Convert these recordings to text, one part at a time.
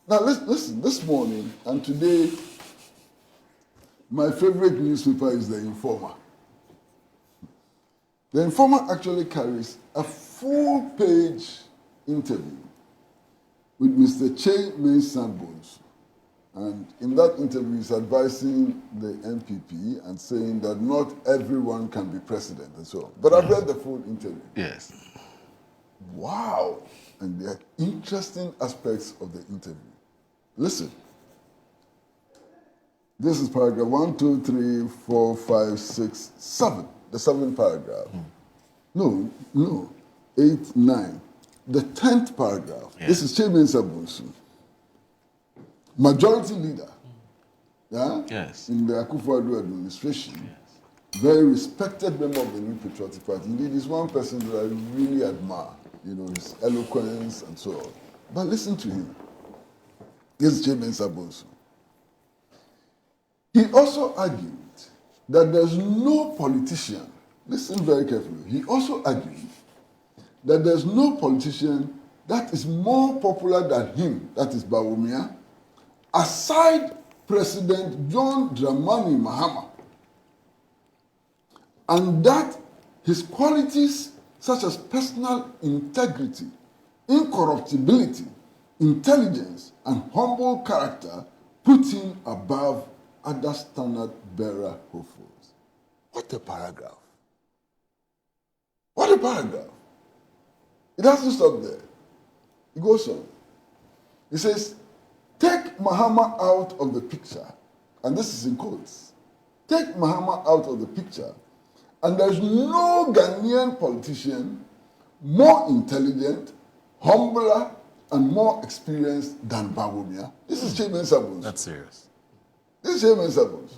Now, listen, this morning and today, my favorite newspaper is The Informer. The Informer actually carries a full-page interview with Mr. Kyei-Mensah Bonsu. And in that interview, he's advising the NPP and saying that not everyone can be president and so on. But I've read the full interview. Yes. Wow. And there are interesting aspects of the interview. Listen. This is paragraph 1, 2, 3, 4, 5, 6, 7. The seventh paragraph. No. 8, 9. The 10th paragraph. Yeah. This is Kyei-Mensah Bonsu. Majority leader. Yeah? Yes. In the Akufo-Addo administration. Yes. Very respected member of the New Patriotic Party. Indeed, he's one person that I really admire. You know, his eloquence and so on. But listen to him. This is Kyei-Mensah Bonsu. He also argued that there's no politician, listen very carefully, he also argued that there's no politician that is more popular than him, that is Bawumia, aside President John Dramani Mahama, and that his qualities such as personal integrity, incorruptibility, intelligence, and humble character put him above other standard-bearer hopefuls. What a paragraph. What a paragraph. It doesn't stop there. It goes on. He says, take Mahama out of the picture, and this is in quotes, take Mahama out of the picture, and there's no Ghanaian politician more intelligent, humbler, and more experienced than Bawumia. This is Kyei-Mensah Bonsu. That's serious. This is Kyei-Mensah Bonsu.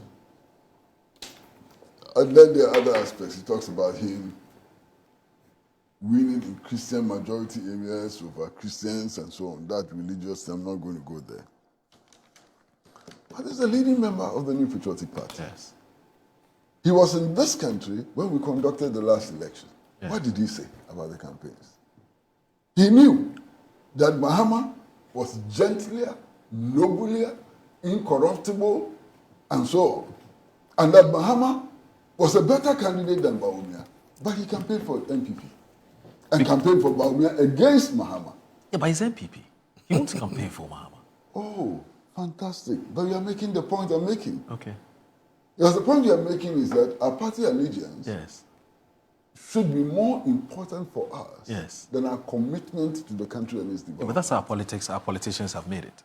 And then there are other aspects. He talks about him winning in Christian majority areas over Christians and so on. That religious, I'm not going to go there. But he's a leading member of the New Patriotic Party. Yes. He was in this country when we conducted the last election. Yes. What did he say about the campaigns? He knew that Mahama was gentler, nobler, incorruptible, and so on. And that Mahama was a better candidate than Bawumia. But he campaigned for NPP. And campaigned for Bawumia against Mahama. Yeah, but he's NPP. He wants to campaign for Mahama. Oh, fantastic. But you are making the point I'm making. Okay. Because the point you are making is that our party allegiance should be more important for us than our commitment to the country and its development. Yeah, but that's our politics. Our politicians have made it.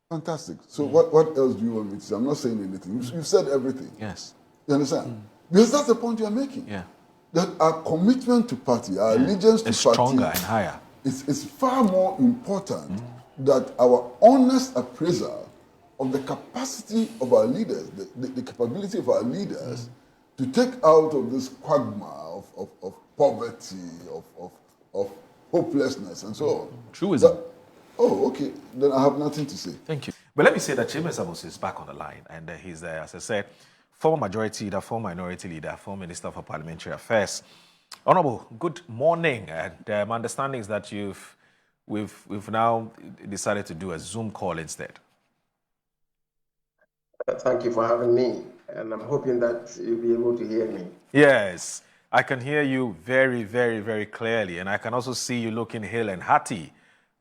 Fantastic. So what else do you want me to say? I'm not saying anything. You've said everything. Yes. You understand? Because that's the point you are making. Yeah. That our commitment to party, our allegiance to it's party, stronger and higher. It's far more important that our honest appraisal of the capacity of our leaders, the capability of our leaders to take out of this quagmire of poverty, of hopelessness, and so on. Truism. Oh, okay. Then I have nothing to say. Thank you. But let me say that Kyei-Mensah Bonsu is back on the line, and he's, as I said, former majority leader, former minority leader, former minister for parliamentary affairs. Honorable, good morning. And my understanding is that we've now decided to do a Zoom call instead. Thank you for having me, and I'm hoping that you'll be able to hear me. Yes, I can hear you very, very, very clearly, and I can also see you looking hale and hearty,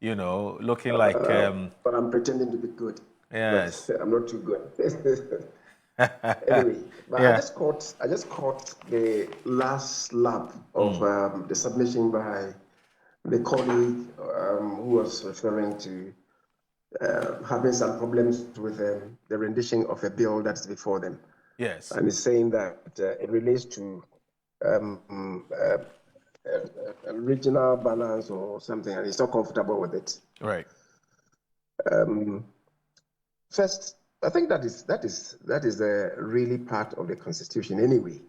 you know, looking like... But I'm pretending to be good. Yes. I'm not too good. Anyway, but I just caught the last lap of the submission by the colleague who was referring to having some problems with the rendition of a bill that's before them. Yes. And he's saying that it relates to regional balance or something, and he's not comfortable with it. Right. First, I think that is really part of the Constitution anyway.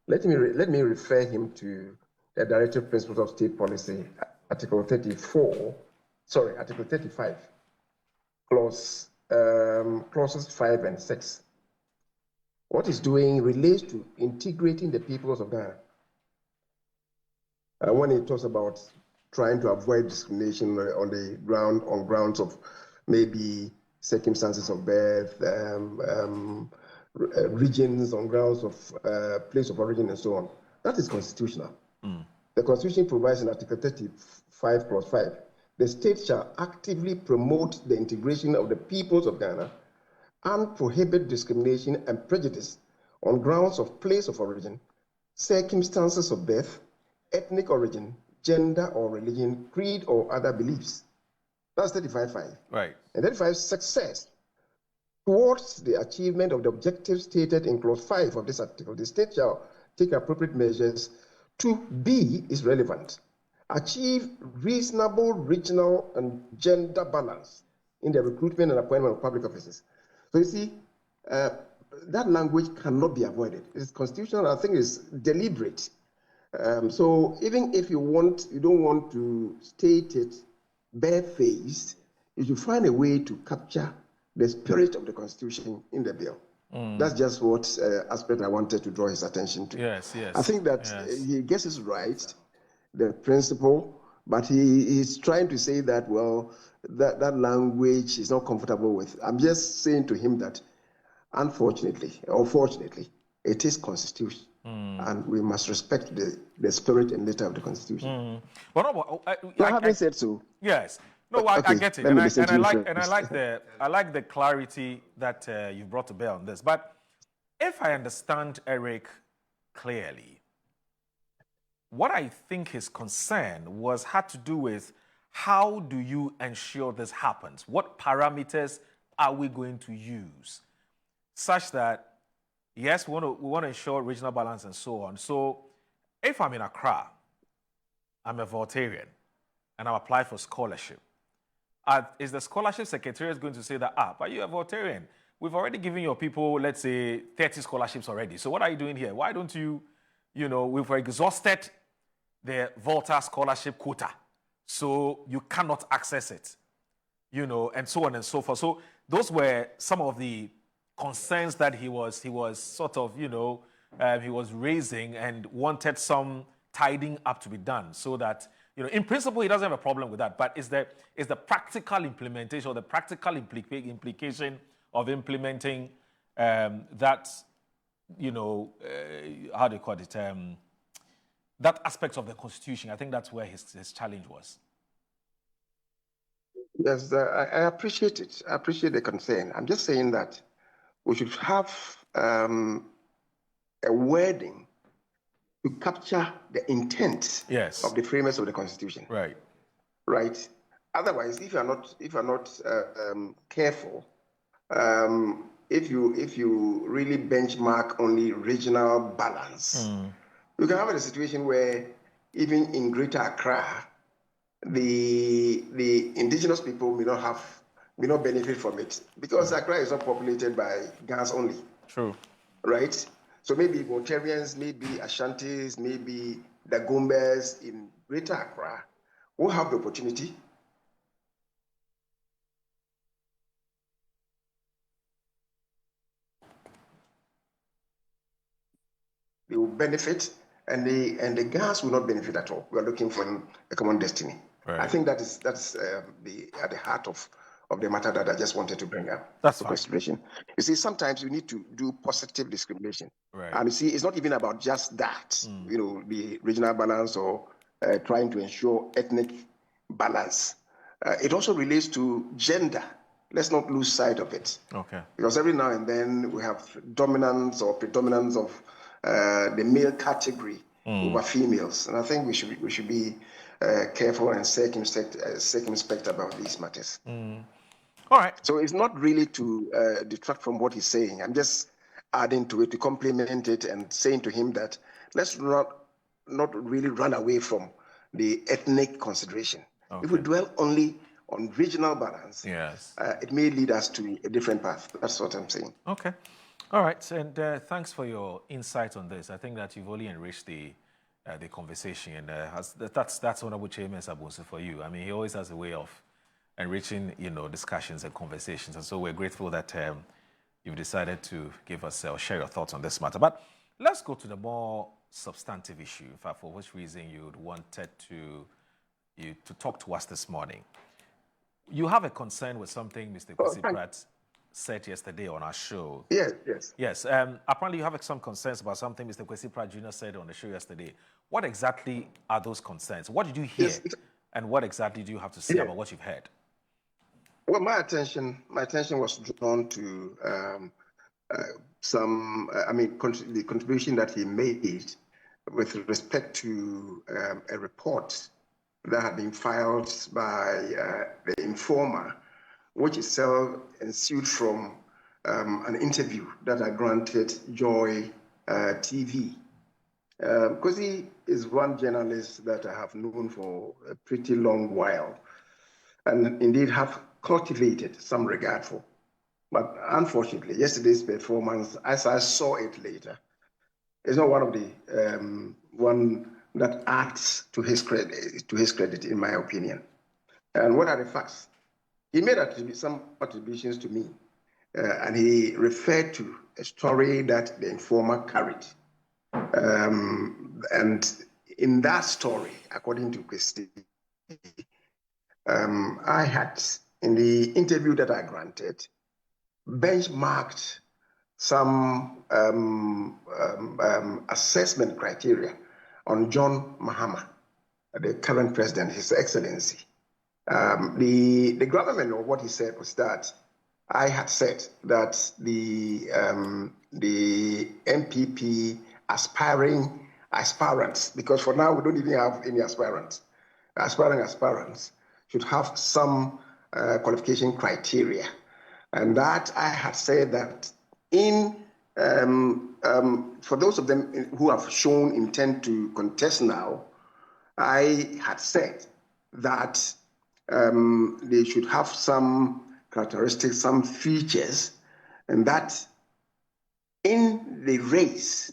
Let me refer him to the Directive Principles of State Policy, Article 35, clauses 5 and 6. What he's doing relates to integrating the peoples of Ghana. When he talks about trying to avoid discrimination on grounds of maybe circumstances of birth, regions on grounds of place of origin and so on. That is constitutional. The Constitution provides in Article 35, Clause 5, the state shall actively promote the integration of the peoples of Ghana and prohibit discrimination and prejudice on grounds of place of origin, circumstances of birth, ethnic origin, gender or religion, creed or other beliefs. That's 35.5. Right. And 35 success. Towards the achievement of the objectives stated in Clause 5 of this article, the state shall take appropriate measures to B is relevant. Achieve reasonable regional and gender balance in the recruitment and appointment of public officers. So you see, that language cannot be avoided. It's constitutional. I think it's deliberate. So even if you don't want to state it barefaced, you should find a way to capture the spirit of the Constitution in the bill. That's just what aspect I wanted to draw his attention to. Yes, yes. I think that he gets it right, the principle, but he is trying to say that, well, that language is not comfortable with. I'm just saying to him that, unfortunately, or fortunately, it is Constitution, and we must respect the spirit and letter of the Constitution. Well, no, having said so, yes. No, I get it, and I like the clarity that you brought to bear on this. But if I understand Eric clearly, what I think his concern had to do with how do you ensure this happens? What parameters are we going to use such that, yes, we want to ensure regional balance and so on. So if I'm in Accra, I'm a Voltarian, and I apply for scholarship, is the scholarship secretariat going to say that, but you're a Voltarian, we've already given your people, let's say, 30 scholarships already. So what are you doing here? Why don't you, we've exhausted the Volta scholarship quota, so you cannot access it, and so on and so forth. So those were some of the concerns that he was sort of, he was raising and wanted some tidying up to be done so that, in principle, he doesn't have a problem with that. But is the practical implementation or the practical implication of implementing that, how do you call it, that aspect of the Constitution? I think that's where his challenge was. Yes, I appreciate it. I appreciate the concern. I'm just saying that we should have a wording to capture the intent of the framers of the Constitution. Right. Right. Otherwise, if you're not careful, if you really benchmark only regional balance, you can have a situation where even in Greater Accra, the indigenous people may not benefit from it because Accra is not populated by Gans only. True. Right? So maybe Voltarians, maybe Ashantis, maybe the Gombers in Greater Accra will have the opportunity they will benefit, and the Gans will not benefit at all. We are looking for a common destiny. Right. I think that's at the heart of the matter that I just wanted to bring up. That's for consideration. You see, sometimes you need to do positive discrimination. Right. And you see, it's not even about just that, the regional balance or trying to ensure ethnic balance. It also relates to gender. Let's not lose sight of it. Okay. Because every now and then we have dominance or predominance of the male category over females. And I think we should be careful and circumspect about these matters. All right. So it's not really to detract from what he's saying. I'm just adding to it to complement it and saying to him that let's not really run away from the ethnic consideration. Okay. If we dwell only on regional balance, yes, it may lead us to a different path. That's what I'm saying. Okay. All right. And thanks for your insight on this. I think that you've only enriched the conversation, and that's Honorable Kyei-Mensah Bonsu for you. I mean, he always has a way of enriching, discussions and conversations, and so we're grateful that you've decided to give us or share your thoughts on this matter. But let's go to the more substantive issue. In fact, for which reason you wanted to talk to us this morning. You have a concern with something Mr. Oh, Kwesi Pratt said yesterday on our show. yes, yes. Yes. Apparently, you have some concerns about something Mr. Kwesi Pratt Jr. said on the show yesterday. What exactly are those concerns? What did you hear? Yes. And what exactly do you have to say about what you've heard? Well, my attention was drawn to the contribution that he made with respect to a report that had been filed by the Informer, which itself ensued from an interview that I granted Joy TV. Because he is one journalist that I have known for a pretty long while, and indeed have cultivated some regard for. But unfortunately, yesterday's performance, as I saw it later, is not one of the one that adds to his credit, in my opinion. And what are the facts? He made some contributions to me, and he referred to a story that the Informer carried. And in that story, according to Kwesi, I had, in the interview that I granted, benchmarked some assessment criteria on John Mahama, the current president, His Excellency. The gravamen of what he said was that I had said that the MPP aspirants, because for now we don't even have any aspirants, aspirants should have some qualification criteria. And that I had said that for those of them who have shown intent to contest now, I had said that they should have some characteristics, some features, and that in the race,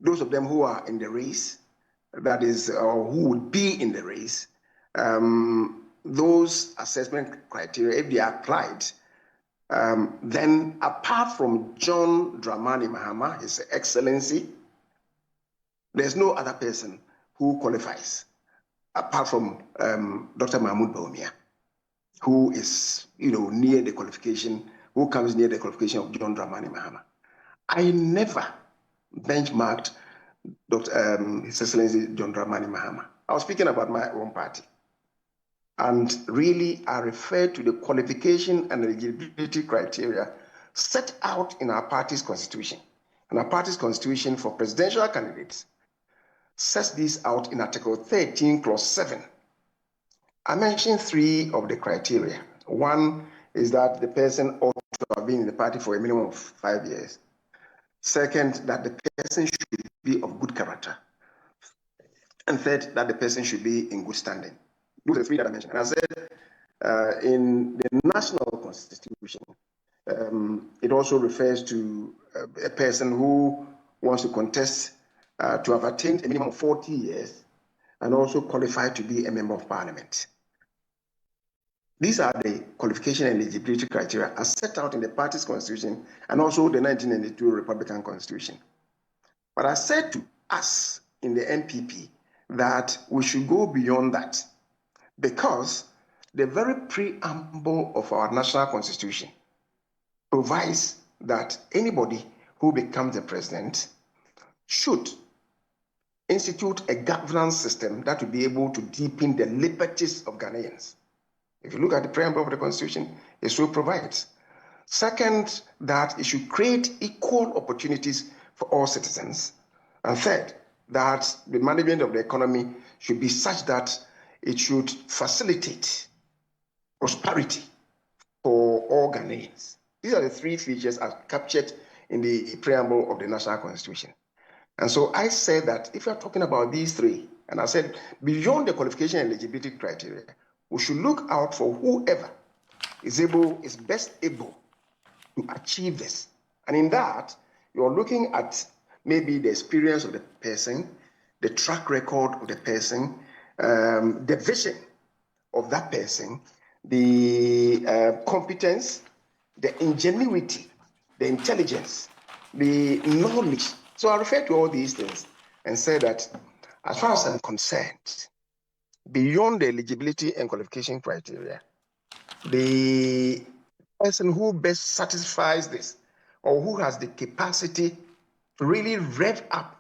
those of them who are in the race, that is, or who would be in the race, those assessment criteria, if they are applied, then apart from John Dramani Mahama, His Excellency, there's no other person who qualifies apart from Dr. Mahmoud Bawumia, who is, near the qualification, who comes near the qualification of John Dramani Mahama. I never benchmarked His Excellency John Dramani Mahama. I was speaking about my own party. And really, I refer to the qualification and eligibility criteria set out in our party's constitution. And our party's constitution for presidential candidates sets these out in Article 13, Clause 7. I mentioned 3 of the criteria. One is that the person ought to have been in the party for a minimum of 5 years. Second, that the person should be of good character. And third, that the person should be in good standing. Those are the 3 that I mentioned. And I said in the national constitution, it also refers to a person who wants to contest to have attained a minimum of 40 years and also qualified to be a member of parliament. These are the qualification and eligibility criteria as set out in the party's constitution and also the 1992 Republican Constitution. But I said to us in the MPP that we should go beyond that, because the very preamble of our national constitution provides that anybody who becomes the president should institute a governance system that will be able to deepen the liberties of Ghanaians. If you look at the preamble of the constitution, it so provides. Second, that it should create equal opportunities for all citizens. And third, that the management of the economy should be such that it should facilitate prosperity for all Ghanaians. These are the 3 features as captured in the preamble of the National Constitution. And so I said that if you're talking about these 3, and I said beyond the qualification and eligibility criteria, we should look out for whoever is best able to achieve this. And in that, you're looking at maybe the experience of the person, the track record of the person, the vision of that person, the competence, the ingenuity, the intelligence, the knowledge. So I refer to all these things and say that as far as I'm concerned, beyond the eligibility and qualification criteria, the person who best satisfies this, or who has the capacity to really rev up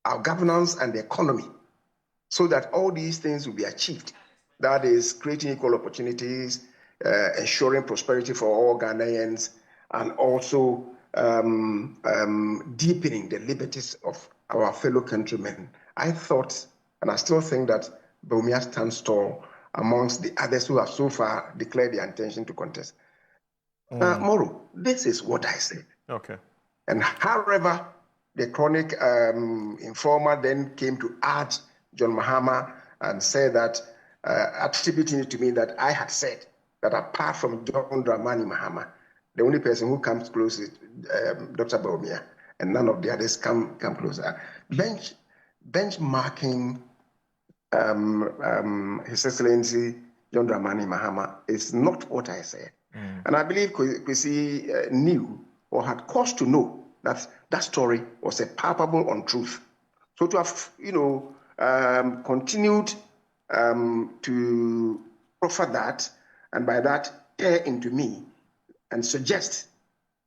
our governance and the economy so that all these things will be achieved. That is creating equal opportunities, ensuring prosperity for all Ghanaians, and also deepening the liberties of our fellow countrymen. I thought, and I still think, that Bawumia stands tall amongst the others who have so far declared their intention to contest. Moro, this is what I said. Okay. And however, the chronic informer then came to add John Mahama and said that, attributing it to me, that I had said that apart from John Dramani Mahama, the only person who comes close is Dr. Bawumia, and none of the others come closer. Benchmarking His Excellency John Dramani Mahama is not what I said. And I believe Kwesi knew or had cause to know that that story was a palpable untruth. So to have, continued to proffer that, and by that tear into me and suggest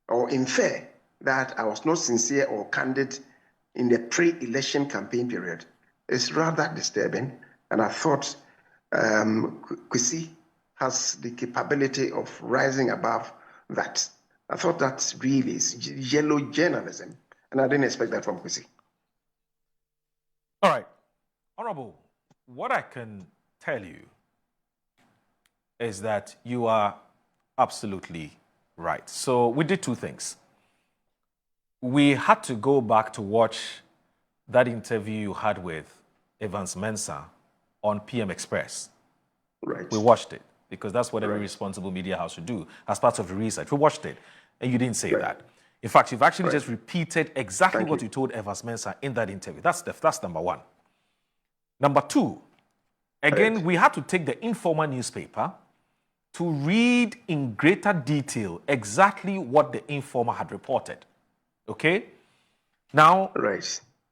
or infer that I was not sincere or candid in the pre-election campaign period is rather disturbing. And I thought Kwesi has the capability of rising above that. I thought that really is yellow journalism, and I didn't expect that from Kwesi. All right. Honorable, what I can tell you is that you are absolutely right. So we did two things. We had to go back to watch that interview you had with Evans Mensah on PM Express. Right. We watched it because that's what every responsible media house should do as part of the research. We watched it, and you didn't say that. In fact, you've actually just repeated exactly what you told Evans Mensah in that interview. That's number one. Number two, again, we had to take the Informer newspaper to read in greater detail exactly what the Informer had reported. Okay? Now,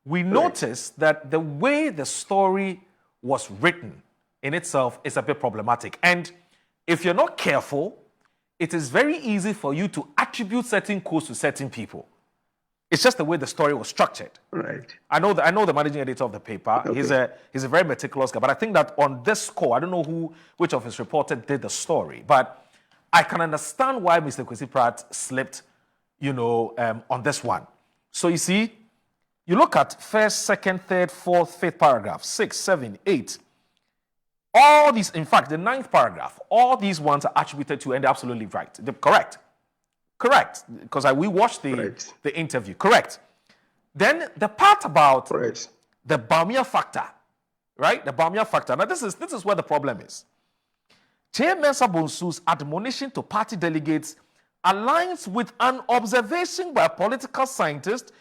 we noticed that the way the story was written in itself is a bit problematic. And if you're not careful, it is very easy for you to attribute certain quotes to certain people. It's just the way the story was structured. Right. I know the managing editor of the paper. Okay. He's a very meticulous guy. But I think that on this score, I don't know which of his reporters did the story, but I can understand why Mr. Kwesi Pratt slipped, on this one. So you see, you look at first, second, third, fourth, fifth paragraph, 6, 7, 8. All these, in fact, the ninth paragraph, all these ones are attributed to, and they're absolutely right. They're correct. Correct. Because we watched the interview. Correct. Then the part about the Bawumia factor, right? The Bawumia factor. Now, this is where the problem is. Kyei-Mensah Bonsu's admonition to party delegates aligns with an observation by political scientist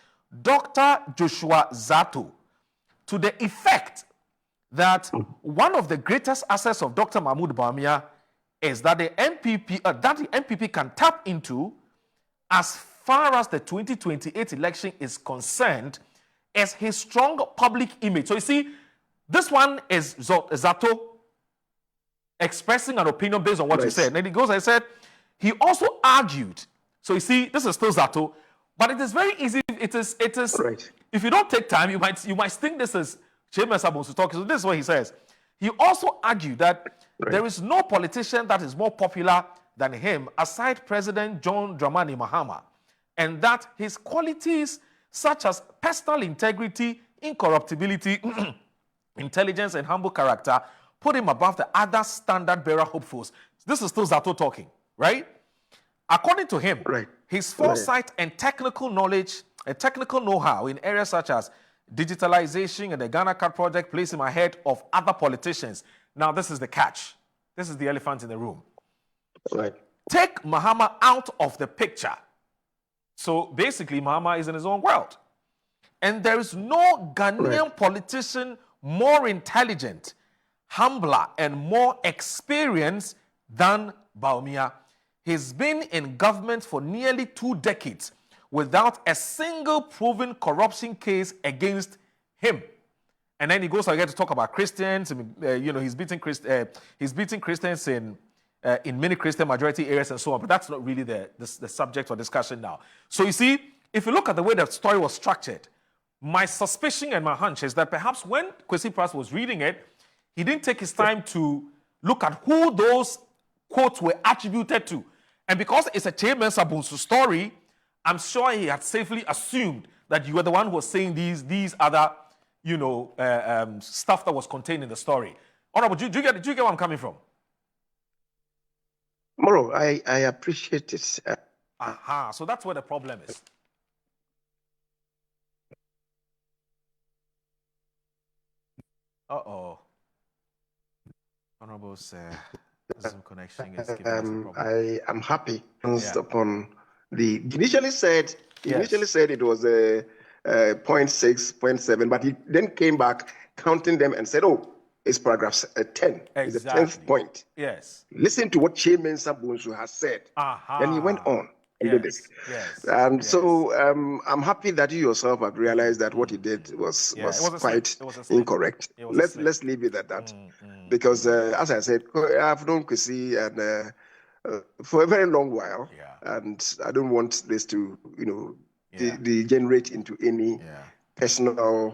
Dr. Joshua Zato to the effect that one of the greatest assets of Dr. Mahmoud Bawumia is that the MPP can tap into, as far as the 2028 election is concerned, is his strong public image. So you see, this one is Zato expressing an opinion based on what he said. And then he goes and said, he also argued. So you see, this is still Zato, but it is very easy. It is. If you don't take time, you might think this is Kyei-Mensah Bonsu talking. So this is what he says. He also argued that there is no politician that is more popular than him, aside President John Dramani Mahama, and that his qualities such as personal integrity, incorruptibility, intelligence, and humble character put him above the other standard-bearer hopefuls. This is still Zato talking, right? According to him, his foresight and technical knowledge and technical know-how in areas such as digitalization and the Ghana Card project place him ahead of other politicians. Now, this is the catch. This is the elephant in the room. Take Mahama out of the picture. So basically, Mahama is in his own world. And there is no Ghanaian politician more intelligent, humbler, and more experienced than Bawumia. He's been in government for nearly 2 decades without a single proven corruption case against him. And then he goes again to talk about Christians. He's beating Christians in in many Christian majority areas and so on, but that's not really the subject for discussion now. So you see, if you look at the way the story was structured, my suspicion and my hunch is that perhaps when Kwesi Pratt was reading it, he didn't take his time to look at who those quotes were attributed to. And because it's a Kyei-Mensah Bonsu story, I'm sure he had safely assumed that you were the one who was saying these other, stuff that was contained in the story. Honorable, do you get where I'm coming from? Moro, I appreciate it. Aha, so that's where the problem is. Uh-oh. Honorable's Zoom connection is giving us a problem. I am happy upon the initially said it was a 0.6, 0.7, but he then came back counting them and said, oh, it's paragraph 10. Exactly. It's the 10th point. Yes. Listen to what Kyei-Mensah Bonsu has said. Then he went on and did this. So I'm happy that you yourself have realized that what he did was quite incorrect. Let's leave it at that. Because as I said, I've known Kwesi and for a very long while, and I don't want this to, degenerate into any personal,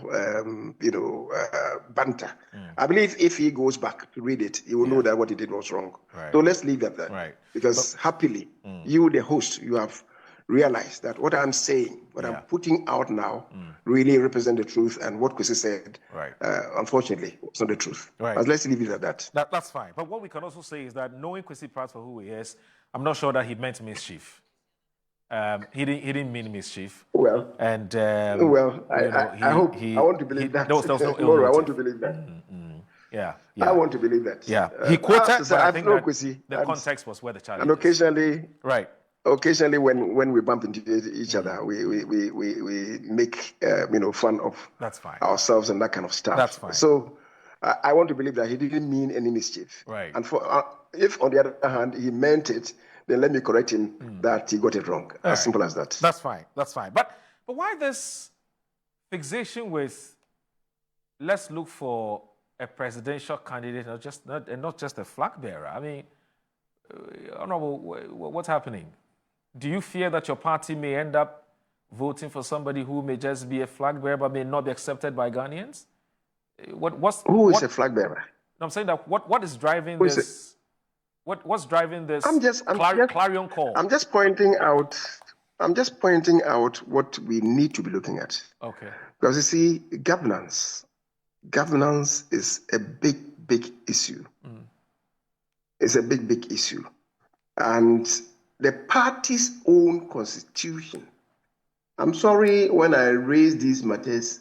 banter. I believe if he goes back to read it, he will know that what he did was wrong. So let's leave it at that. Because happily, you, the host, you have realized that what I'm saying, what I'm putting out now, really represent the truth, and what Kwesi said, unfortunately, was not the truth. But let's leave it at that. That's fine. But what we can also say is that knowing Kwesi Pratt for who he is, I'm not sure that he meant mischief. He didn't mean mischief. Well, and I want to believe that. There was no ill motive. I want to motive. believe that. I want to believe that. He quoted, but I think that Kwesi, the context was where the challenge and occasionally, is. Occasionally, when we bump into each other, we make fun of ourselves and that kind of stuff. That's fine. So I want to believe that he didn't mean any mischief. And if on the other hand he meant it, then let me correct him that he got it wrong. As simple as that. That's fine. That's fine. But why this fixation with let's look for a presidential candidate, not just a flag bearer? I mean, Honorable, what's happening? Do you fear that your party may end up voting for somebody who may just be a flag bearer but may not be accepted by Ghanaians? Who is a flag bearer? No, I'm saying that what is driving this? What's driving this clarion call? I'm just pointing out what we need to be looking at. Okay. Because you see, governance is a big issue. It's a big issue. And the party's own constitution. I'm sorry when I raised these matters,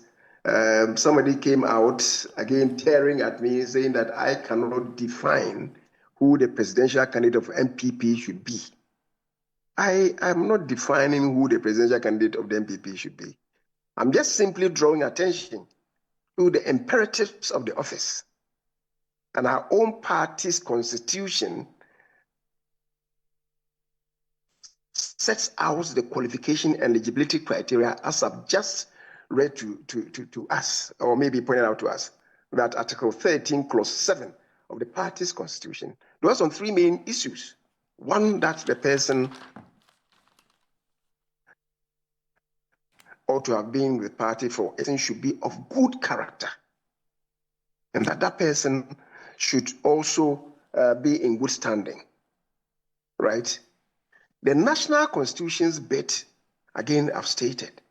somebody came out again tearing at me saying that I cannot define who the presidential candidate of MPP should be. I am not defining who the presidential candidate of the MPP should be. I'm just simply drawing attention to the imperatives of the office. And our own party's constitution sets out the qualification and eligibility criteria as I've just read to us, or maybe pointed out to us, that Article 13, Clause 7 of the party's constitution dwells on three main issues. One, that the person ought to have been with the party for it should be of good character, and that person should also be in good standing, right? The national constitution's bit, again, I've stated.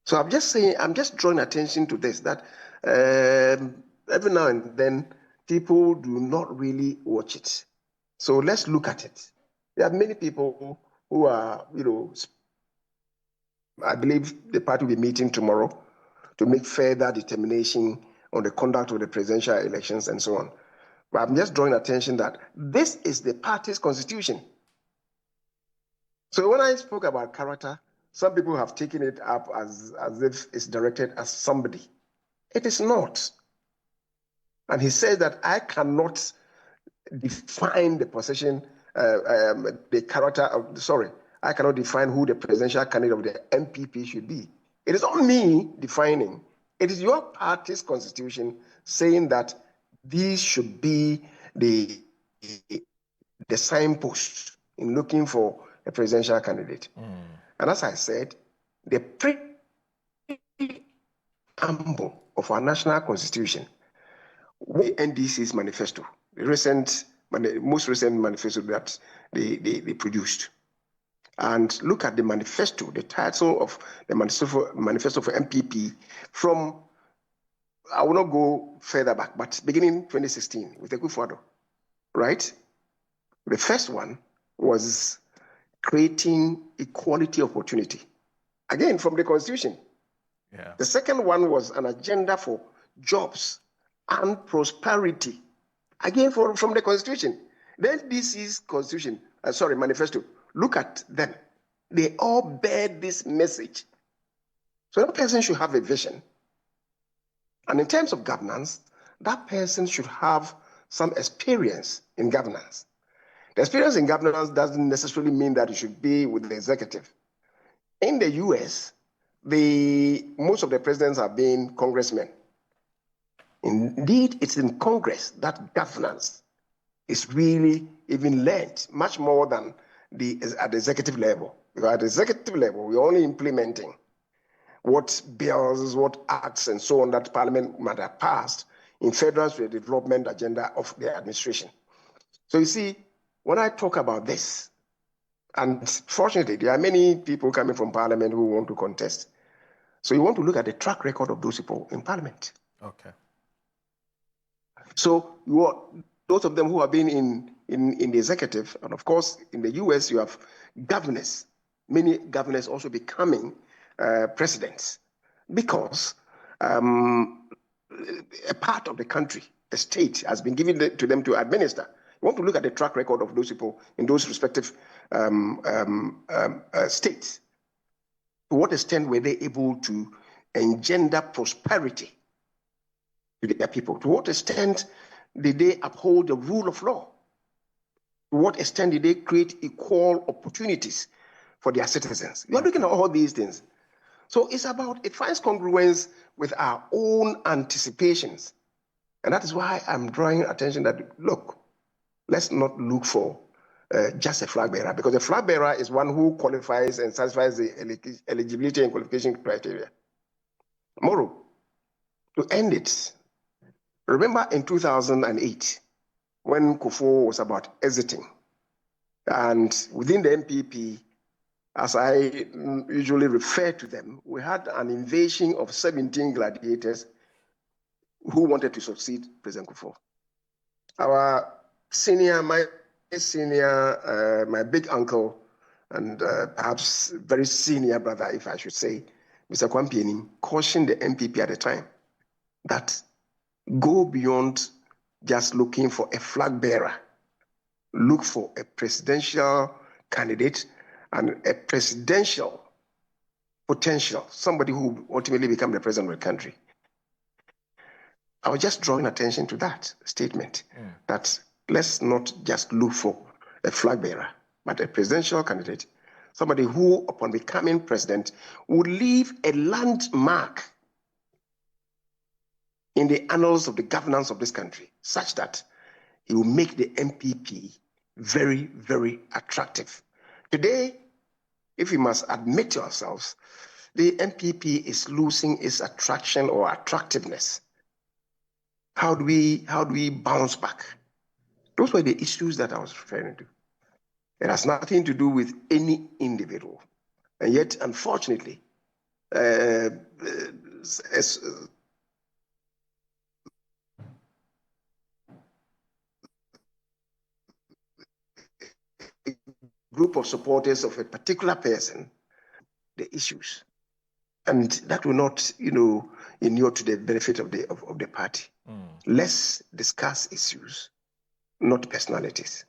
So I'm just drawing attention to this, that every now and then, people do not really watch it. So let's look at it. There are many people who are, I believe the party will be meeting tomorrow to make further determination on the conduct of the presidential elections and so on. But I'm just drawing attention that this is the party's constitution. So when I spoke about character, some people have taken it up as if it's directed at somebody. It is not. And he says that I cannot define the position, the character of, I cannot define who the presidential candidate of the MPP should be. It is not me defining. It is your party's constitution saying that these should be the the signpost in looking for a presidential candidate. And as I said, the preamble of our national constitution, NDC's manifesto, the most recent manifesto that they produced. And look at the manifesto, the title of the manifesto for MPP from, I will not go further back, but beginning 2016 with Akufo-Addo, right? The first one was creating equality opportunity, again from the Constitution. Yeah. The second one was an agenda for jobs and prosperity, again from the Constitution. Then this is Constitution, manifesto. Look at them. They all bear this message. So that person should have a vision. And in terms of governance, that person should have some experience in governance. The experience in governance doesn't necessarily mean that it should be with the executive. In the US, most of the presidents have been congressmen. Indeed, it's in Congress that governance is really even learned much more than at the executive level. Because at the executive level, we're only implementing what bills, what acts, and so on that Parliament might have passed in furtherance to the development agenda of the administration. So you see, when I talk about this, and fortunately, there are many people coming from Parliament who want to contest. So you want to look at the track record of those people in Parliament. Okay. So those of them who have been in the executive, and of course, in the US, you have governors, many governors also becoming presidents, because a part of the country, a state, has been given to them to administer. You want to look at the track record of those people in those respective states. To what extent were they able to engender prosperity to their people? To what extent did they uphold the rule of law? To what extent did they create equal opportunities for their citizens? You are looking at all these things. So it finds congruence with our own anticipations. And that is why I'm drawing attention that, look, let's not look for just a flag bearer, because a flag bearer is one who qualifies and satisfies the eligibility and qualification criteria. Tomorrow, to end it, remember in 2008, when Kufuor was about exiting, and within the MPP, as I usually refer to them, we had an invasion of 17 gladiators who wanted to succeed President Kufuor. My big uncle, and perhaps very senior brother, if I should say, Mr. Kwampianim, cautioned the MPP at the time that go beyond just looking for a flag bearer. Look for a presidential candidate and a presidential potential, somebody who will ultimately become the president of the country. I was just drawing attention to that statement, that let's not just look for a flag bearer, but a presidential candidate, somebody who, upon becoming president, would leave a landmark in the annals of the governance of this country, such that he will make the MPP very, very attractive. Today, if we must admit to ourselves, the MPP is losing its attraction or attractiveness. How do we bounce back? Those were the issues that I was referring to. It has nothing to do with any individual. And yet, unfortunately, group of supporters of a particular person, the issues. And that will not, inure to the benefit of the party. Let's discuss issues, not personalities.